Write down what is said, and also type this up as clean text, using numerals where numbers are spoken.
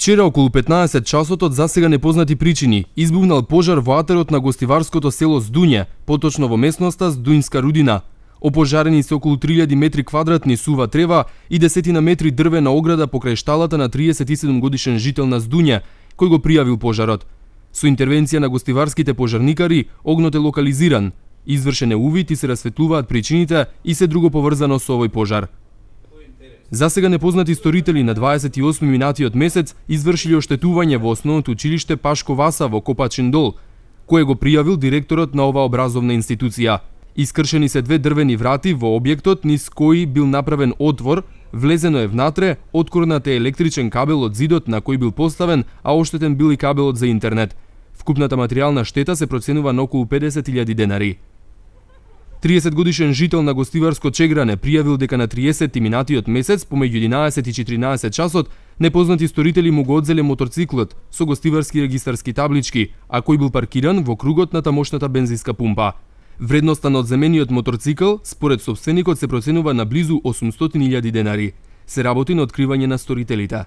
Вчера околу 15 часот од засега непознати причини избувнал пожар во атерот на гостиварското село Здуње, поточно во местноста Здуњска рудина. Опожарени се околу 3000 метри квадратни сува трева и десетина метри дрвена ограда покрај шталата на 37 годишен жител на Здуње, кој го пријавил пожарот. Со интервенција на гостиварските пожарникари, огнот е локализиран. Извршен е увид и се расветлуваат причините и се друго поврзано со овој пожар. Засега непознати сторители на 28 минатиот месец извршили оштетување во основното училиште Пашко Васа во Копачин дол, кое го пријавил директорот на оваа образовна институција. Искршени се две дрвени врати во објектот низ кои бил направен отвор, влезено е внатре, откорнат е електричен кабел од зидот на кој бил поставен, а оштетен бил и кабелот за интернет. Вкупната материјална штета се проценува на околу 50.000 денари. 30 годишен жител на гостиварско Чегране пријавил дека на 30 минатиот месец, помеѓу 11 и 14 часот, непознати сторители му го одзеле моторциклот со гостиварски регистарски таблички, а кој бил паркиран во кругот на тамошната бензинска пумпа. Вредноста на одземениот моторцикл, според собственикот, се проценува на близу 800.000 денари. Се работи на откривање на сторителите.